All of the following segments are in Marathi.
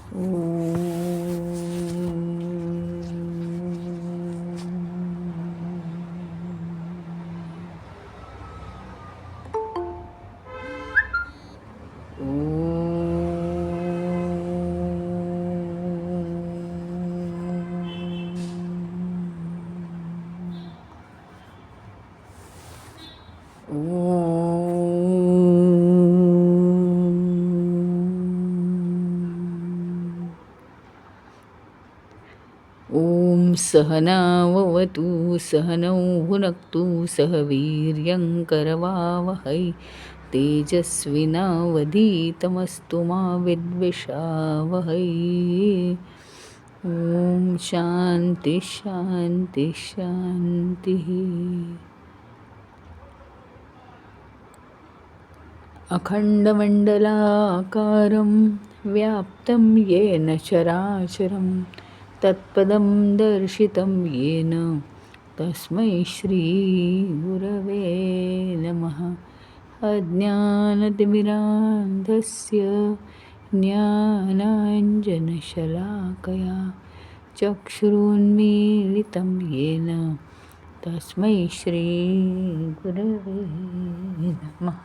ॐ सहनाववतु सहनौ भुनक्तु सह वीर्यं करवावहै तेजस्विनावधीतमस्तु मा विद्विषावहै। ॐ शान्ति शान्ति शान्तिः। अखण्डमण्डलाकारं व्याप्तं येन चराचरं तत्पदं दर्शितं येन तस्मै श्रीगुरवे नमः। अज्ञानतिमिरान्धस्य ज्ञानाञ्जनशलाकया चक्षुरुन्मीलितं येन तस्मै श्रीगुरवे नमः।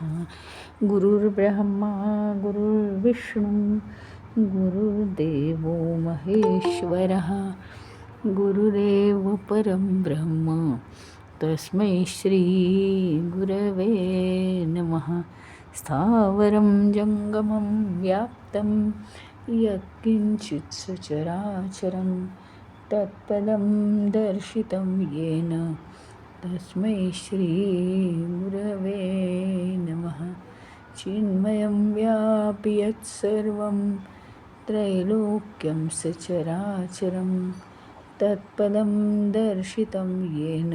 गुरुर्ब्रह्मा गुरुर्विष्णु गुरुर्देवो महेश्वरः गुरुरेव परं ब्रह्म तस्मै श्रीगुरवे नमः। स्थावरं जङ्गमं व्याप्तं यत्किञ्चित् सचराचरं तत्पदं दर्शितं येन तस्मै श्रीगुरवे नमः। चिन्मयं व्यापि यत्सर्वं त्रैलोक्यं सचराचरं तत्पदं दर्शितं येन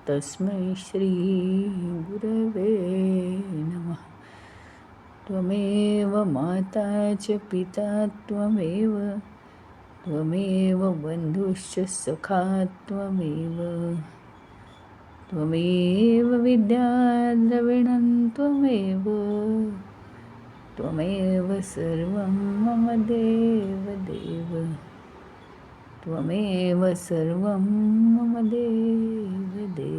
तस्मै श्रीगुरवे नमः। त्वमेव माता च पिता त्वमेव बन्धुश्च सखा त्वमेव विद्या द्रविणं त्वमेव सर्वं मम देवदेव त्वमेव सर्वं मम देवदेव।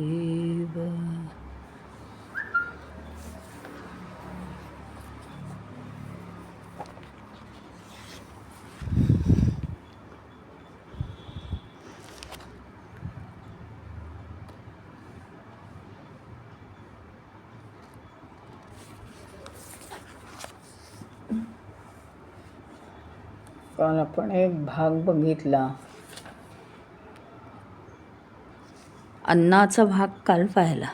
काल आपण एक भाग बघितला, अन्नाचा भाग काल पाहिला.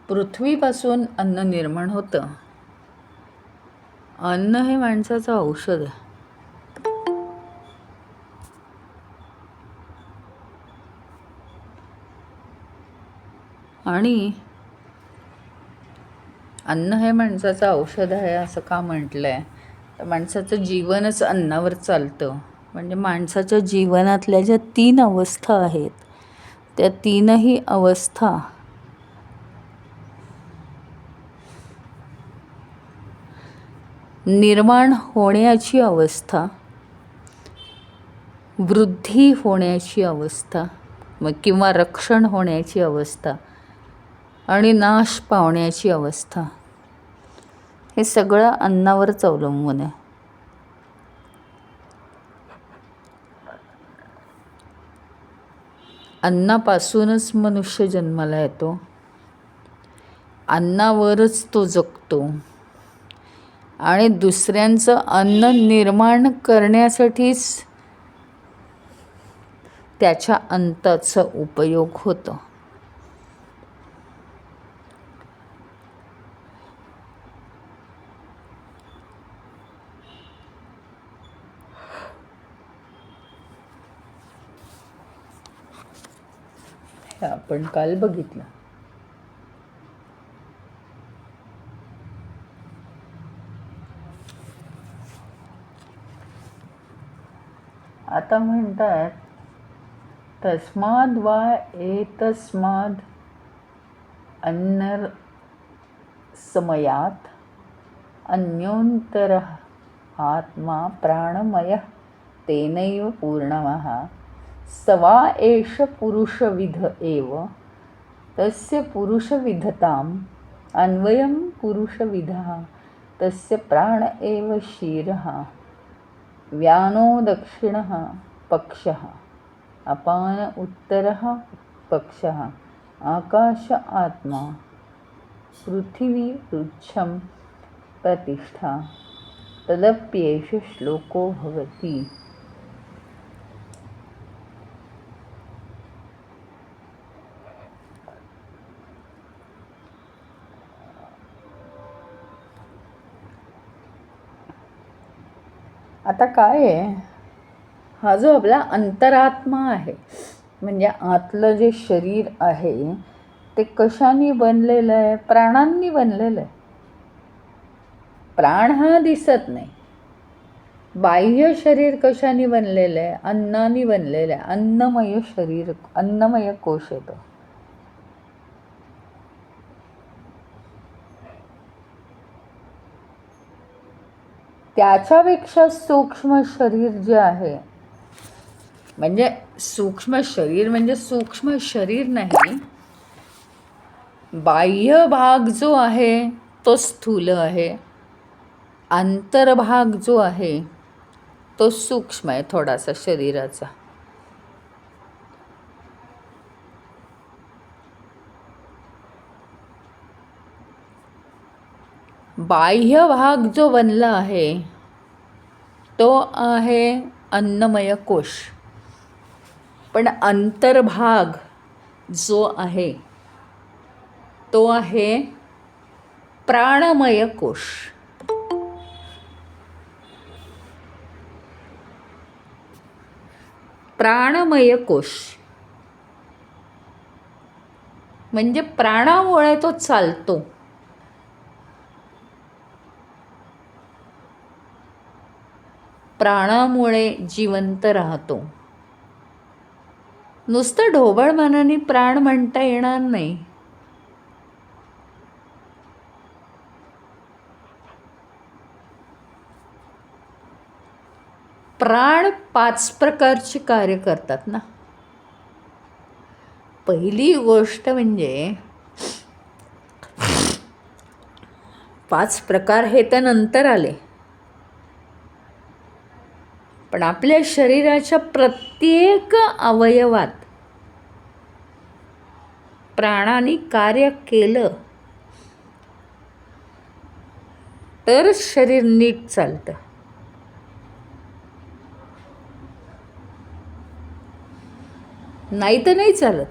पृथ्वीपासून अन्न निर्माण होतं. अन्न हे माणसाचं औषध आहे. आणि अन्न हे माणसाचं औषध आहे असं का म्हटलंय, तर माणसाचं जीवनच अन्नावर चालतं. म्हणजे माणसाच्या जीवनातल्या ज्या 3 अवस्था आहेत, त्या 3ही अवस्था निर्माण होण्याची अवस्था, वृद्धी होण्याची अवस्था किंवा रक्षण होण्याची अवस्था आणि नाश पावण्याची अवस्था, हे सगळं अन्नावरच अवलंबून आहे. अन्नापासूनच मनुष्य जन्माला येतो, अन्नावरच तो जगतो आणि दुसऱ्यांचं अन्न निर्माण करण्यासाठीच त्याच्या अन्नाचा उपयोग होतो. हे आपण काल बघितलं. आता म्हणतात तस्माद् वा एतस्माद् अन्नसमयात् अन्योन्तरः आत्मा प्राणमयः तेनैव पूर्णमः स वा एष पुरुषविद एव तस्य पुरुषविधताम् अन्वयं पुरुषविदः तस्य प्राण एव शिरः व्यानो दक्षिणः पक्षः अपान उत्तरः पक्षः आकाश आत्मा पृथिवी पृच्छं प्रतिष्ठा तदप्येष श्लोको भवति. आता काय आहे, हा जो आपला अंतरात्मा आहे म्हणजे आतलं जे शरीर आहे ते कशाने बनलेलं आहे? प्राणांनी बनलेलं आहे. प्राण हा दिसत नाही. बाह्य शरीर कशाने बनलेलं आहे? अन्नाने बनलेलं आहे. अन्नमय शरीर, अन्नमय कोश येतो. त्याच्यापेक्षा सूक्ष्म शरीर जे आहे, म्हणजे सूक्ष्म शरीर म्हणजे सूक्ष्म शरीर नाही, बाह्य भाग जो आहे तो स्थूल आहे, अंतर्भाग जो आहे तो सूक्ष्म आहे थोडासा शरीराचा. बाह्य भाग जो बनला आहे तो आहे अन्नमय कोश, पण अंतर्भाग जो आहे तो आहे प्राणमय कोश. प्राणमय कोश म्हणजे प्राणामुळे तो चालतो. प्राणामुळे जिवंत राहतो. नुसतं ढोबळ मनाने प्राण म्हणता येणार नाही. प्राण 5 प्रकारची कार्य करतात ना. पहिली गोष्ट म्हणजे 5 प्रकार हे तर नंतर आले, पण आपल्या शरीराच्या प्रत्येक अवयवात प्राणाने कार्य केलं तर शरीर नीट चालतं. नाही तर नाही चालत.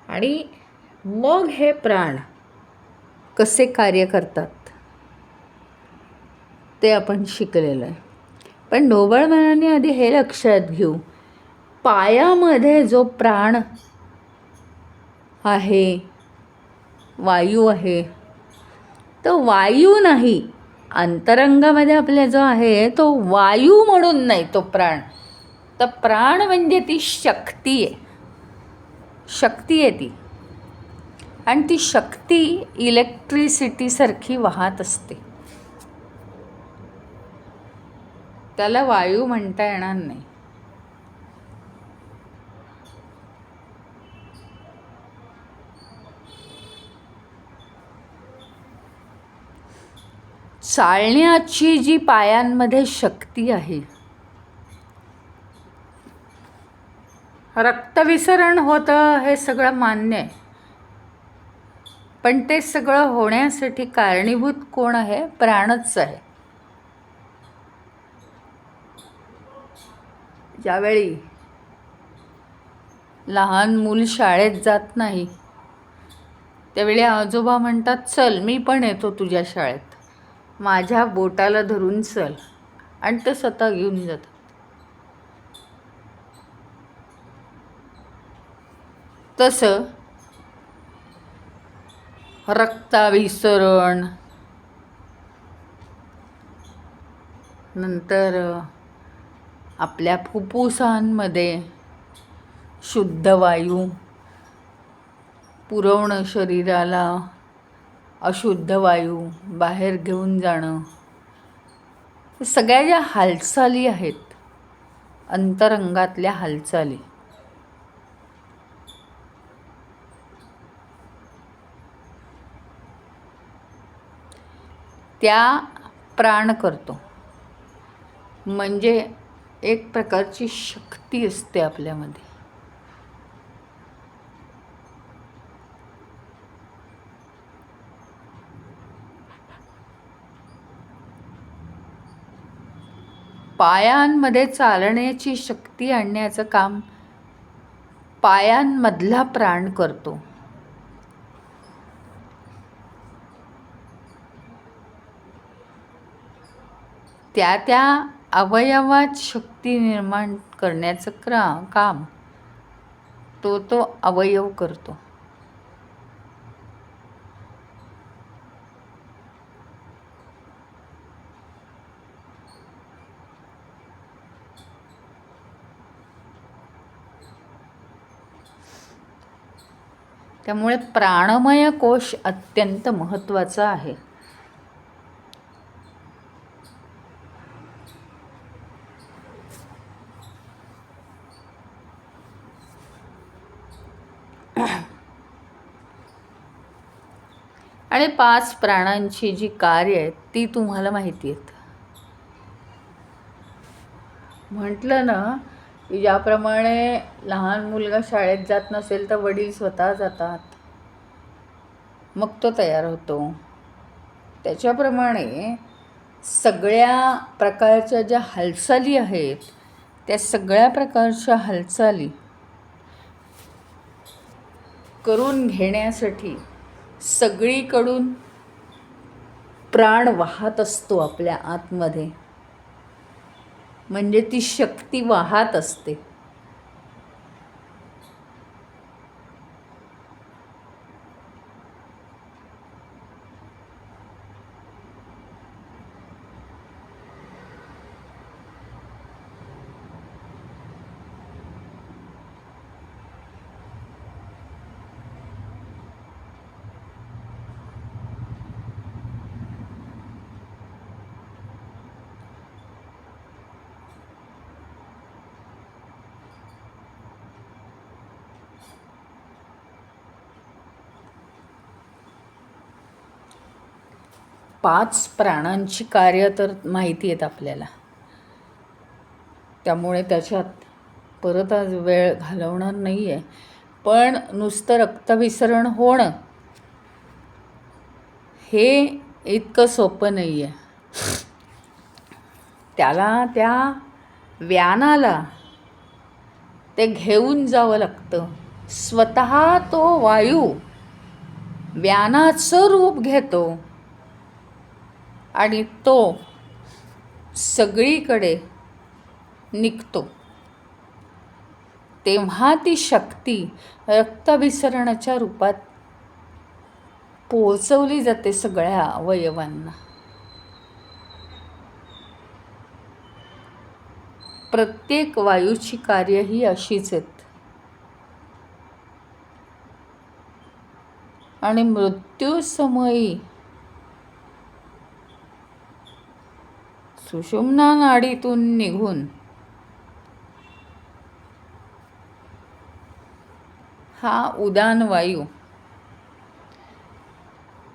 आणि मग हे प्राण कसे कार्य करतात ते आपण शिकलेलं आहे. पण ढोबळ मनाने आधी हे लक्षात घेऊ, पायामध्ये जो प्राण आहे, वायू आहे, तो वायू नाही. अंतरंगामध्ये आपल्या जो आहे तो वायू म्हणून नाही तो प्राण. तर प्राण म्हणजे ती शक्ती आहे. शक्ती आहे ती, आणि ती शक्ती इलेक्ट्रिसिटीसारखी वाहत असते. त्याला वायू म्हणता येणार नाही. चालण्याची जी पायांमध्ये शक्ती आहे, रक्तविसरण होतं हे सगळं मान्य आहे, पण ते सगळं होण्यासाठी कारणीभूत कोण आहे? प्राणच आहे. ज्यावेळी लहान मूल शाळेत जात नाही त्यावेळी आजोबा म्हणतात, चल मी पण येतो तुझ्या शाळेत, माझ्या बोटाला धरून चल, आणि ते स्वतः घेऊन जातात. तसं रक्ताभिसरण, नंतर आपल्या फुफ्फुसांमध्ये शुद्ध वायू पुरवणं, शरीराला अशुद्ध वायू बाहेर घेऊन जाणं, सगळ्या ज्या हालचाली आहेत, अंतरंगातल्या हालचाली, त्या प्राण करतो. म्हणजे एक प्रकारची शक्ती असते आपल्यामध्ये. पायांमध्ये चालण्याची शक्ती आणण्याचं काम पायांमधला प्राण करतो. त्या त्या अवयवात शक्ती निर्माण करण्याचं काम तो अवयव करतो. त्यामुळे प्राणमय कोश अत्यंत महत्त्वाचा आहे. आणि 5 प्राणांची जी कार्य आहेत ती तुम्हाला माहिती आहेत. म्हटलं ना की ज्याप्रमाणे लहान मुलगा शाळेत जात नसेल तर वडील स्वतः जातात, मग तो तयार होतो. त्याच्याप्रमाणे सगळ्या प्रकारच्या ज्या हालचाली आहेत त्या सगळ्या प्रकारच्या हालचाली करून घेण्यासाठी सगळीकडून प्राण वाहत असतो आपल्या आतमध्ये. म्हणजे ती शक्ती वाहत असते. पाच प्राणांची कार्य तर माहिती आहेत आपल्याला, त्यामुळे त्याच्यात परत आज वेळ घालवणार नाही आहे. पण नुसतं रक्ताभिसरण होणं हे इतकं सोपं नाही आहे. त्याला त्या व्यानाला ते घेऊन जावं लागतं. स्वतः तो वायू व्यानाचं रूप घेतो आणि तो सगळीकडे निघतो. तेव्हा ती शक्ती रक्ताभिसरणाच्या रूपात पोहोचवली जाते सगळ्या अवयवांना. प्रत्येक वायूची कार्य ही अशीच आहेत. आणि मृत्यूसमयी सुषुम्ना नाडीतून निघून हा उदान वायू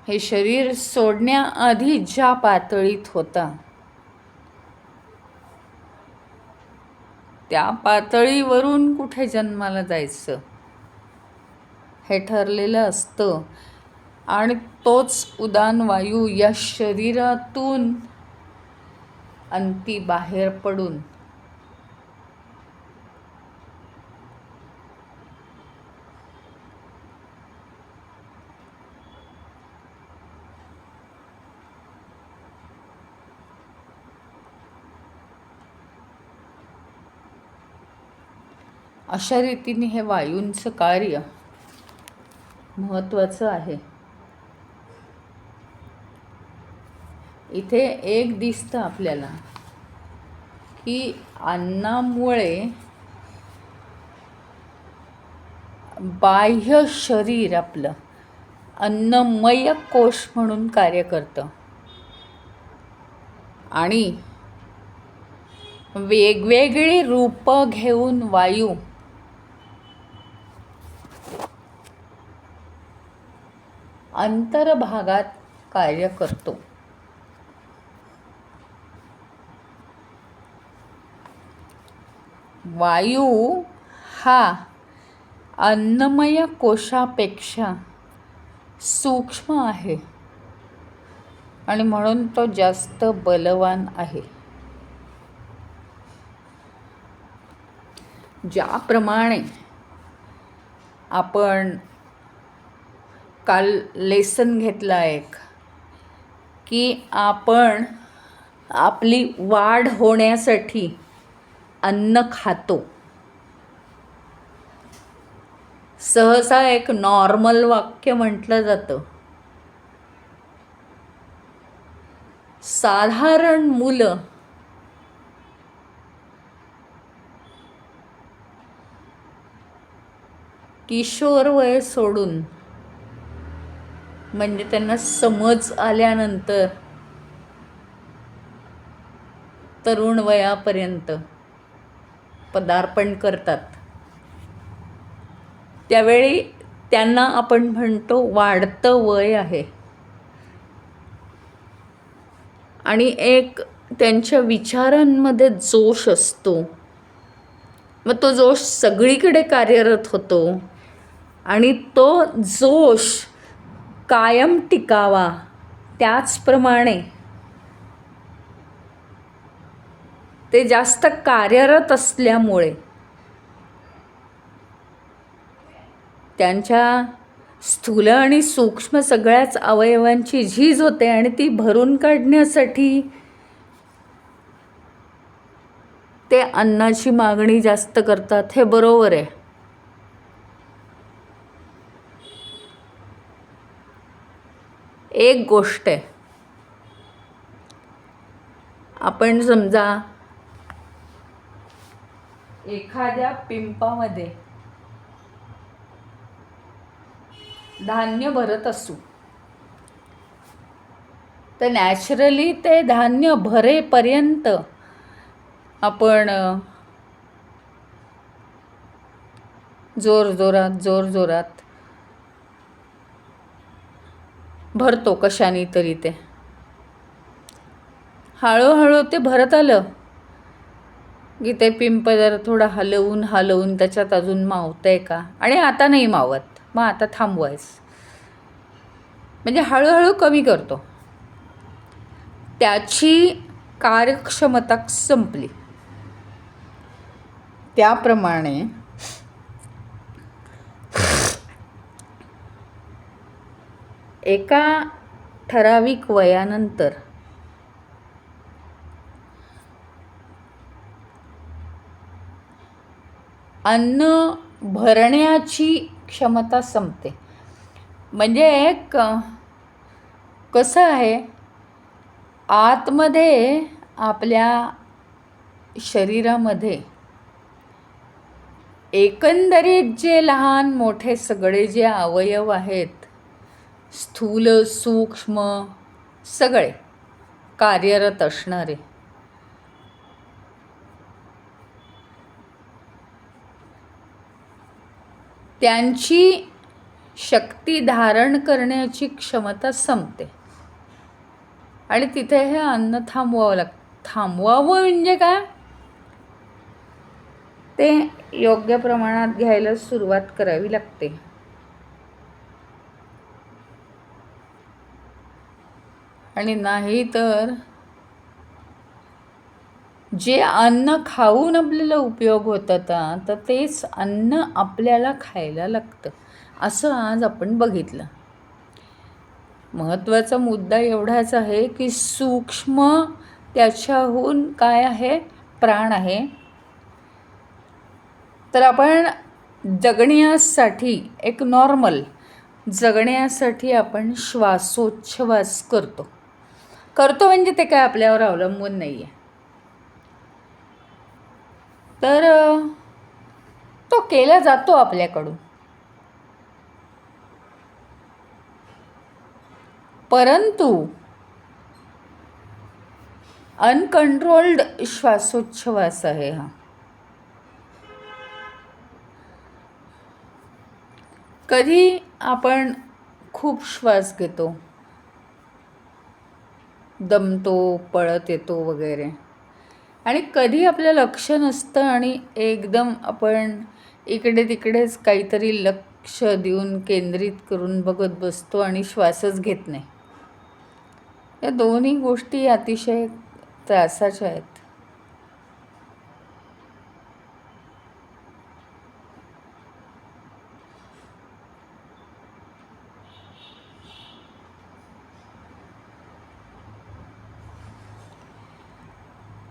हे शरीर सोडण्याआधी ज्या पातळीत होता त्या पातळीवरून कुठे जन्माला जायचं हे ठरलेलं असतं. आणि तोच उदान वायू या शरीरातून अंती बाहेर पडून अशा रीतीने हे वायूंचं कार्य महत्त्वाचं आहे. इथे एक दिसतं आपल्याला की अन्नामुळे बाह्य शरीर आपलं अन्नमय कोश म्हणून कार्य करतं आणि वेगवेगळी रूपं घेऊन वायू अंतर्भागात कार्य करतो. वायू हा अन्नमय कोशापेक्षा सूक्ष्म आहे आणि म्हणून तो जास्त बलवान आहे. ज्याप्रमाणे आपण काल लेसन घेतला एक की आपण आपली वाढ होण्यासाठी अन्न खातो. सहसा एक नॉर्मल वाक्य म्हटलं जातं, साधारण मुलं किशोर वय सोडून म्हणजे त्यांना समज आल्यानंतर तरुण वयापर्यंत पदार्पण करतात. त्यावेळी त्यांना आपण म्हणतो वाढतं वय आहे आणि एक त्यांच्या विचारांमध्ये जोश असतो. मग तो जोश सगळीकडे कार्यरत होतो आणि तो जोश कायम टिकावा त्याचप्रमाणे ते जास्त कार्यरत असल्यामुळे त्यांच्या स्थूल आणि सूक्ष्म सगळ्याच अवयवांची झीज होते आणि ती भरून काढण्यासाठी ते अन्नाची मागणी जास्त करतात. हे बरोबर आहे. एक गोष्ट आहे, आपण समजा एखाद्या पिंपामध्ये धान्य भरत असू तर नॅचरली ते धान्य भरेपर्यंत आपण जोरजोरात भरतो कशाने तरी. ते हळूहळू ते भरत आलं की ते पिंप जरा थोडं हलवून त्याच्यात अजून मावतंय का, आणि आता नाही मावत, मग आता थांबवायचं, म्हणजे हळूहळू कमी करतो. त्याची कार्यक्षमता संपली. त्याप्रमाणे एका ठराविक वयानंतर अन्न भरण्याची क्षमता संपते. म्हणजे एक कसं आहे, आतमध्ये आपल्या शरीरामध्ये एकंदरीत जे लहान मोठे सगळे जे अवयव आहेत, स्थूल सूक्ष्म सगळे कार्यरत असणारे, त्यांची शक्ती धारण करण्याची क्षमता संपते आणि तिथे हे अन्न थांबवावं लागतं. थांबवावं म्हणजे काय, ते योग्य प्रमाणात घ्यायला सुरुवात करावी लागते. आणि नाही तर जे अन्न खाऊन आपल्याला उपयोग होत होता तर तेच अन्न आपल्याला खायला लागतं, असं आज आपण बघितलं. महत्त्वाचा मुद्दा एवढाच आहे की सूक्ष्म त्याच्याहून काय आहे, प्राण आहे. तर आपण जगण्यासाठी एक नॉर्मल जगण्यासाठी आपण श्वासोच्छ्वास करतो. करतो म्हणजे ते काय आपल्यावर अवलंबून नाही आहे. तर तो केला जातो आपल्याकडून. परंतु अनकंट्रोल्ड श्वासोच्छ्वास आहे हा. कधी आपण खूप श्वास घेतो, दमतो, पळत येतो वगैरे, आणि कधी आपलं लक्ष नसतं आणि एकदम आपण इकडे तिकडेच काहीतरी लक्ष देऊन केंद्रित करून बघत बसतो आणि श्वासच घेत नाही. या दोन्ही गोष्टी अतिशय त्रासाच्या आहेत.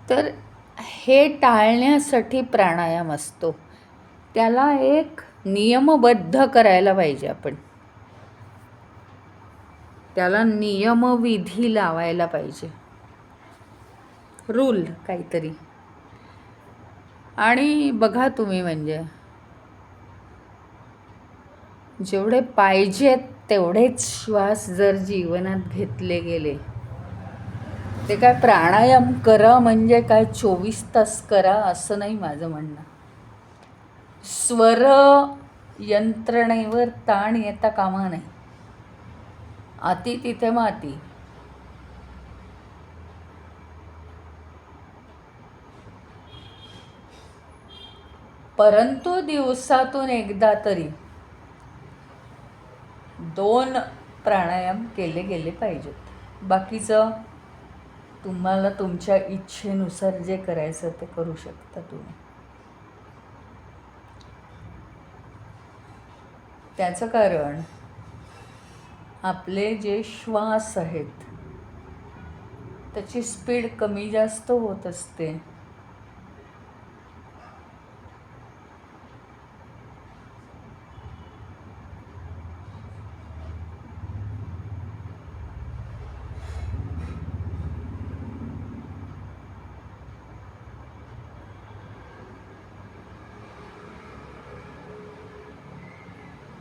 तर हे टाळण्यासाठी प्राणायाम असतो. त्याला एक नियमबद्ध करायला पाहिजे आपण. त्याला नियमविधी लावायला पाहिजे, रूल काहीतरी. आणि बघा तुम्ही, म्हणजे जेवढे पाहिजेत तेवढेच श्वास जर जीवनात घेतले गेले, ते काय प्राणायाम करा म्हणजे काय 24 तास करा असं नाही माझं म्हणणं. स्वर यंत्रणेवर ताण येता कामा नाही. अति तिथे माती. परंतु दिवसातून एकदा तरी 2 प्राणायाम केले गेले पाहिजेत. बाकीचं तुम्हाला तुमच्या इच्छेनुसार जे करायचं ते करू शकता तुम्ही. त्याचं कारण आपले जे श्वास आहेत त्याची स्पीड कमी जास्त होत असते.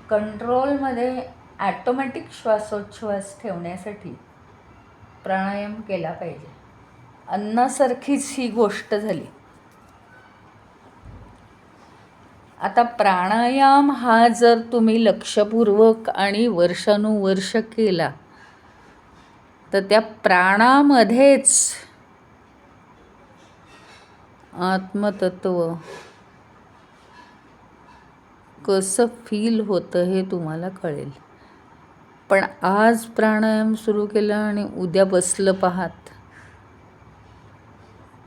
कंट्रोलमध्ये ॲटोमॅटिक श्वासोच्छ्वास ठेवण्यासाठी प्राणायाम केला पाहिजे. अन्नासारखीच ही गोष्ट झाली. आता प्राणायाम हा जर तुम्ही लक्षपूर्वक आणि वर्षानुवर्ष केला तर त्या प्राणामध्येच आत्मतत्व कसं फील होतं हे तुम्हाला कळेल. पण आज प्राणायाम सुरू केला आणि उद्या बसलं पाहात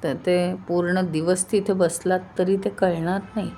तर ते पूर्ण दिवस तिथे बसलात तरी ते कळणार नाही.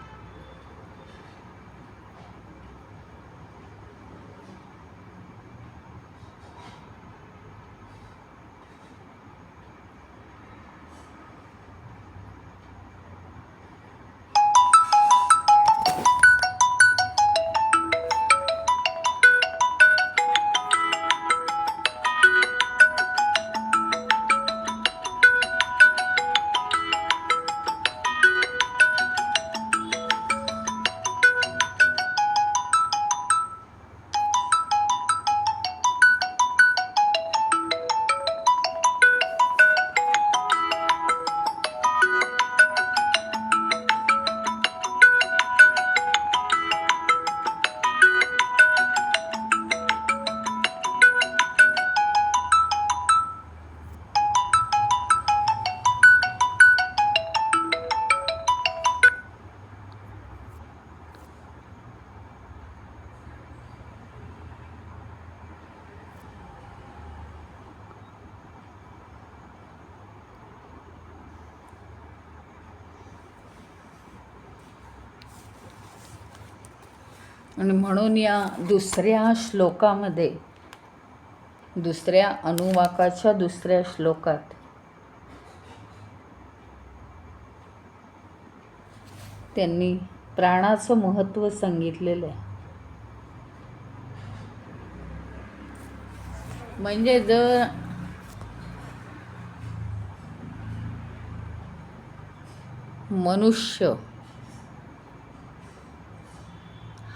आणि म्हणून या दुसऱ्या श्लोकामध्ये, दुसऱ्या अनुवाकाच्या दुसऱ्या श्लोकात त्यांनी प्राणाचं महत्त्व सांगितलेलं आहे. म्हणजे जर मनुष्य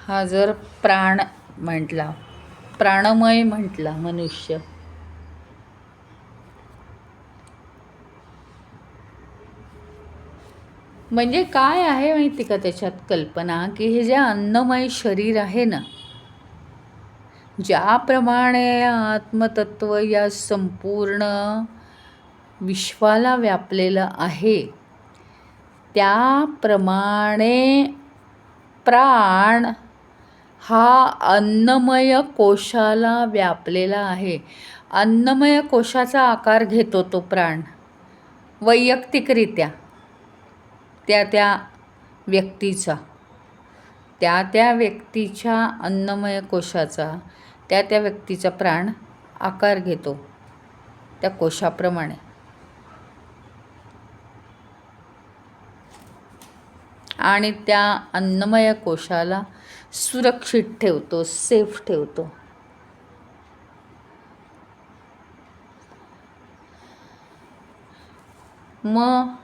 हा जर प्राण म्हटला, प्राणमय म्हटला मनुष्य, म्हणजे काय आहे माहिती का त्याच्यात कल्पना, की हे जे अन्नमय शरीर आहे ना, ज्याप्रमाणे आत्मतत्व या संपूर्ण विश्वाला व्यापलेलं आहे, त्याप्रमाणे प्राण हा अन्नमय कोशाला व्यापलेला आहे. अन्नमय कोशाचा आकार घेतो तो प्राण वैयक्तिकरित्या त्या त्या व्यक्तीचा, त्या त्या व्यक्तीच्या अन्नमय कोशाचा त्या त्या व्यक्तीचा प्राण आकार घेतो त्या कोशाप्रमाणे. आणि त्या अन्नमय कोशाला सुरक्षित ठेवतो, सेफ ठेवतो. मग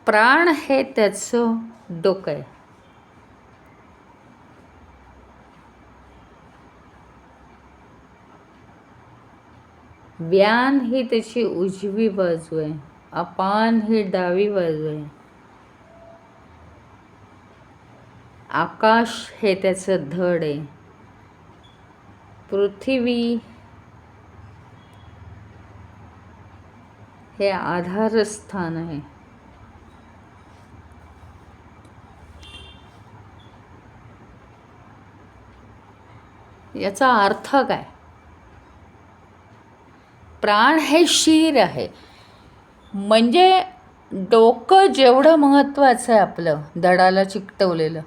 प्राण हे त्याचं डोकं आहे. व्यान ही त्याची उजवी बाजू आहे, अपान ही डावी बाजू आहे, आकाश हे त्याचं धड आहे, पृथ्वी हे आधारस्थान आहे. याचा अर्थ काय? प्राण हे शीर आहे. म्हणजे डोकं जेवढं महत्त्वाचं आहे आपलं धडाला चिकटवलेलं,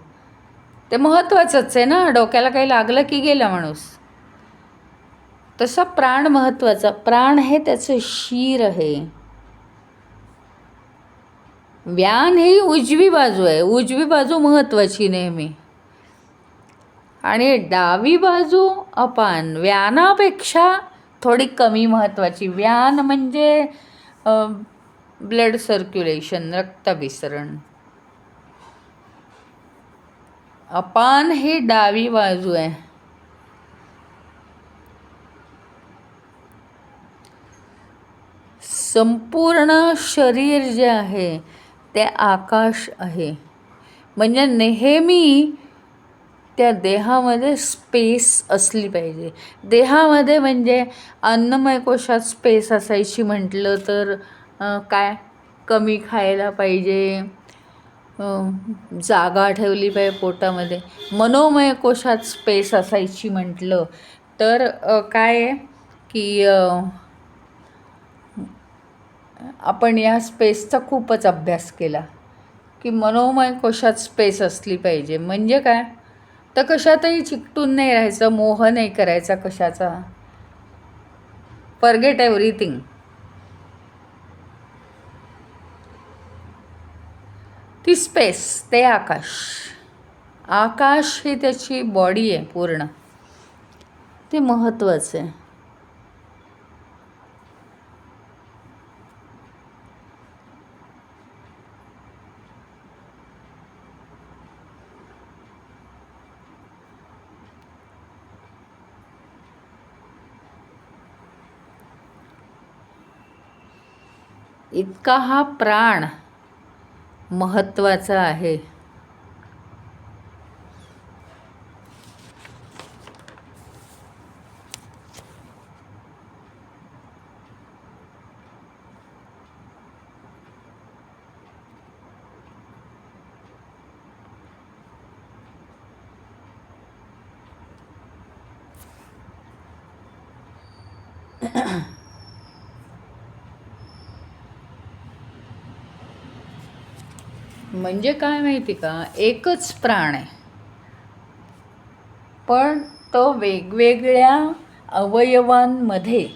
ते महत्त्वाचंच आहे ना. डोक्याला काही लागलं की गेला माणूस. तसा प्राण महत्त्वाचा. प्राण हे त्याचं शीर आहे. व्यान ही उजवी बाजू आहे. उजवी बाजू महत्त्वाची नेहमी. आणि डावी बाजू अपान, व्यानापेक्षा थोडी कमी महत्त्वाची. व्यान म्हणजे ब्लड सर्क्युलेशन, रक्ताभिसरण. अपान ही डावी बाजू आहे. संपूर्ण शरीर जे आहे ते आकाश आहे. म्हणजे नेहमी त्या देहामध्ये स्पेस असली पाहिजे. देहामध्ये म्हणजे अन्नमय कोशात स्पेस असायची म्हटलं तर काय, कमी खायला पाहिजे, जागा ठेवली पाहिजे पोटामध्ये. मनोमय कोशात स्पेस असायची म्हटलं तर काय आहे की आपण या स्पेसचा खूपच अभ्यास केला की मनोमय कोशात स्पेस असली पाहिजे. म्हणजे काय, तर कशातही चिकटून नाही राहायचं, मोह नाही करायचा कशाचा, फॉरगेट एव्हरीथिंग. ती स्पेस, ते आकाश. आकाश ही त्याची बॉडी आहे पूर्ण, ते महत्त्वाचं आहे. इतका हा प्राण महत्त्वाचा आहे. म्हणजे काय माहिती का, एकच प्राण आहे पण तो वेगवेगळ्या अवयवांमध्ये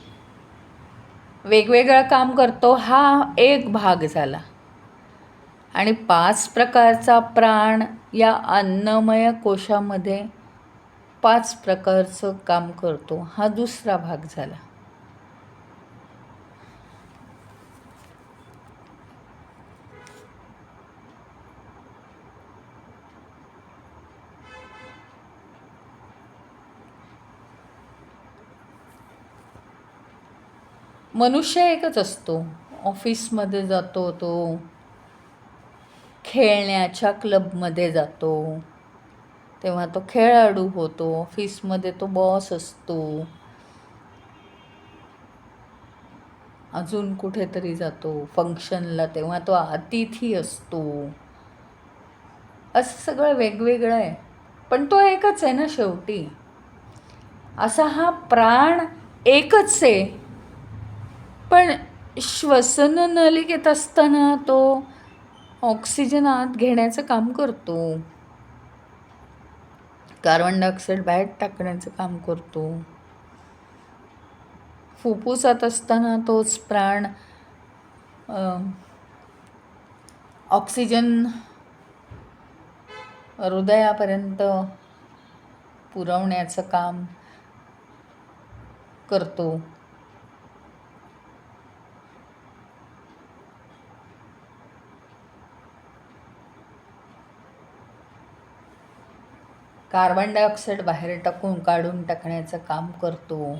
वेगवेगळं काम करतो. हा एक भाग झाला. आणि 5 प्रकारचा प्राण या अन्नमय कोशामध्ये 5 प्रकारचं काम करतो. हा दुसरा भाग झाला. मनुष्य एकच असतो. ऑफिसमध्ये जातो तो, खेळण्याच्या क्लबमध्ये जातो तेव्हा तो खेळाडू होतो. ऑफिसमध्ये तो बॉस असतो. अजून कुठेतरी जातो फंक्शनला तेव्हा तो अतिथी असतो. असं सगळं वेगवेगळं आहे, पण तो एकच आहे ना शेवटी. असा हा प्राण एकच आहे, पण श्वसन नलिकेत असताना तो ऑक्सिजन आत घेण्याचं काम करतो, कार्बन डायऑक्साईड बाहेर टाकण्याचं काम करतो. फुफ्फुसात असताना तोच प्राण ऑक्सिजन हृदयापर्यंत पुरवण्याचं काम करतो. कार्बन डायऑक्साईड बाहेर काढून टाकण्याचं काम करतो.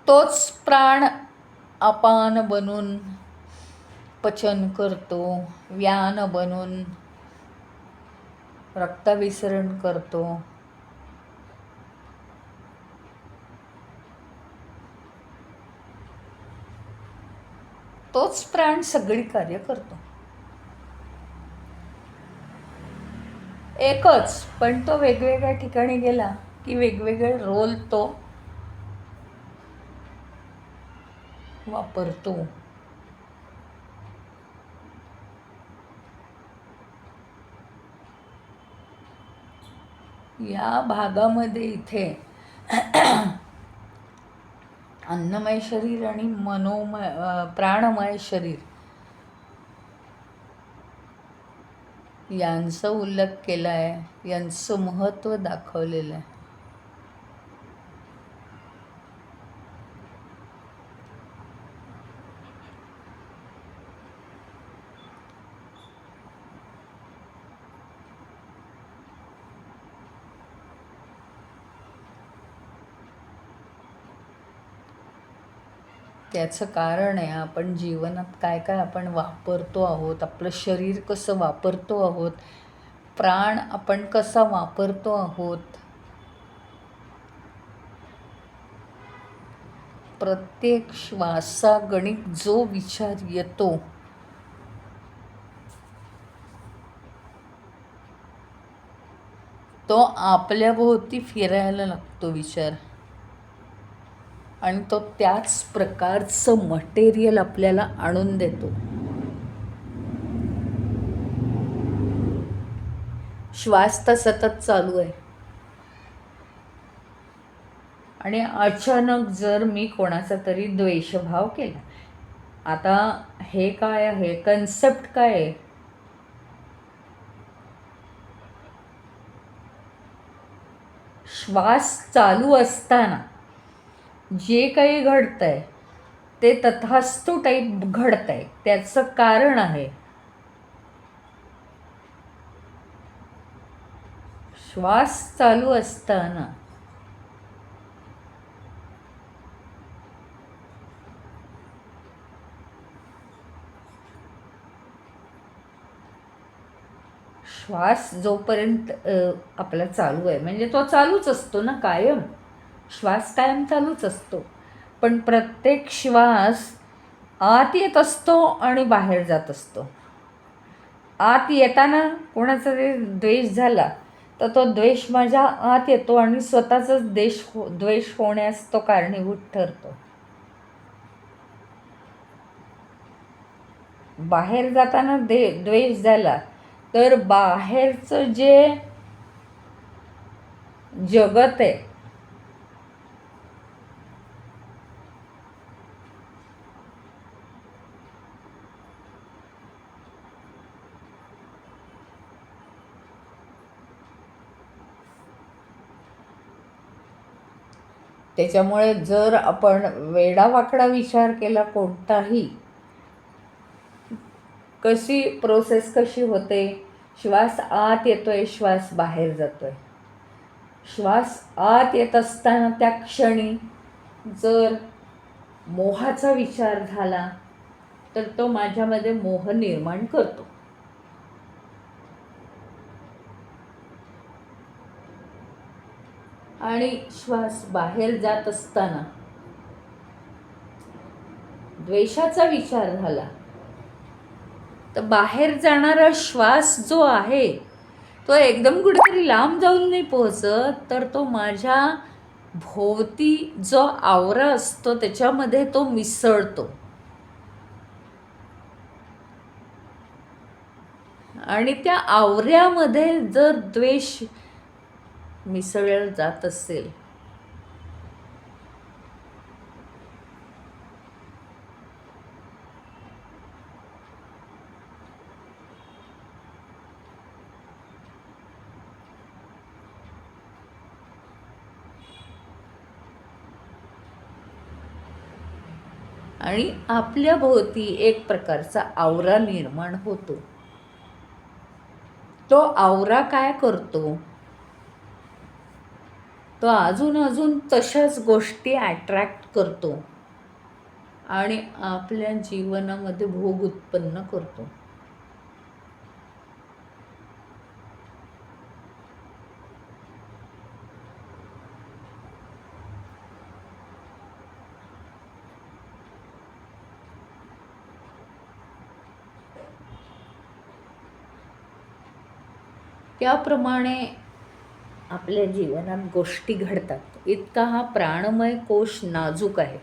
तोच प्राण अपान बनून पचन करतो, व्यान बनून रक्ताभिसरण करतो. तोच प्राण सगळी कार्य करतो. एकच, पण तो वेगवेगळ्या ठिकाणी गेला की वेगवेगळे रोल तो वापरतो. या भागामध्ये इथे अन्नमय शरीर आणि प्राणमय शरीर यांचा उल्लेख केला आहे, यांचं महत्त्व दाखवलेलं आहे. त्याचं कारण आहे आपण जीवनात काय काय आपण वापरतो आहोत, आपलं शरीर कसं वापरतो आहोत, प्राण आपण कसा वापरतो आहोत. प्रत्येक श्वासागणिक जो विचार येतो तो आपल्याभोवती फिरायला लागतो विचार, आणि तो त्याच प्रकारचं मटेरियल आपल्याला आणून देतो. श्वास तर सतत चालू आहे, आणि अचानक जर मी कोणाचा तरी द्वेषभाव केला, आता हे काय आहे, कन्सेप्ट काय आहे, श्वास चालू असताना जे काही घडतंय ते तथास्तु टाईप घडतंय. त्याचं कारण आहे श्वास चालू असताना श्वास जोपर्यंत आपला चालू आहे, म्हणजे तो चालूच असतो ना कायम. श्वास कायम चालूच असतो, पण प्रत्येक श्वास आत येत असतो आणि बाहेर जात असतो. आत येताना कोणाचा तरी द्वेष झाला तर तो द्वेष माझ्या आत येतो आणि स्वतःचाच द्वेष होण्यास तो कारणीभूत ठरतो. बाहेर जाताना द्वेष झाला तर बाहेरचं जे जगत आहे त्याच्यामुळे जर आपण वेडावाकडा विचार केला कोणताही, कशी प्रोसेस कशी होते, श्वास आत येतोय, श्वास बाहेर जातोय. श्वास आत येत असताना त्या क्षणी जर मोहाचा विचार झाला तर तो माझ्यामध्ये मोह निर्माण करतो. आणि श्वास बाहेर जात असताना द्वेषाचा विचार झाला तर बाहेर जाणारा श्वास जो आहे तो एकदम कुठेतरी लांब जाऊन नाही पोहोचत, तर तो माझ्या भोवती जो आवरा असतो त्याच्यामध्ये तो मिसळतो. आणि त्या आवऱ्यामध्ये जर द्वेष मिसळला जात असेल आणि आपल्या भोवती एक प्रकारचा आवरा निर्माण होतो. तो आवरा काय करतो, तो अजून तशाच गोष्टी अट्रॅक्ट करतो आणि आपल्या जीवनामध्ये भोग उत्पन्न करतो. त्याप्रमाणे आपल्या जीवनात गोष्टी घडतात. इतका हा प्राणमय कोश नाजूक आहे.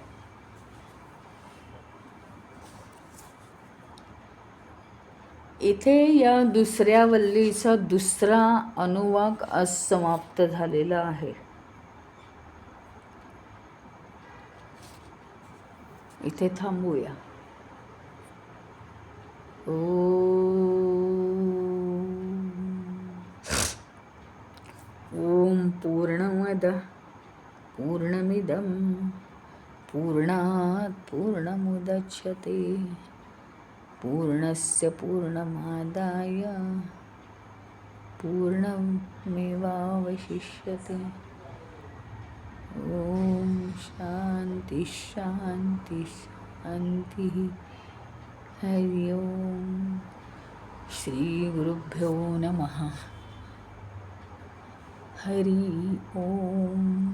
इथे या दुसऱ्या वल्लीचा दुसरा अनुवाक आज समाप्त झालेला आहे. इथे थांबूया. ओम पूर्णमद पूर्णमिदं पूर्णात् पूर्णमुदच्यते पूर्णस्य पूर्णमादाय पूर्णमेवावशिष्यते. ओम शांति शांति शांति. हरि ओम. श्री गुरुभ्यो नमः. हरि ओम.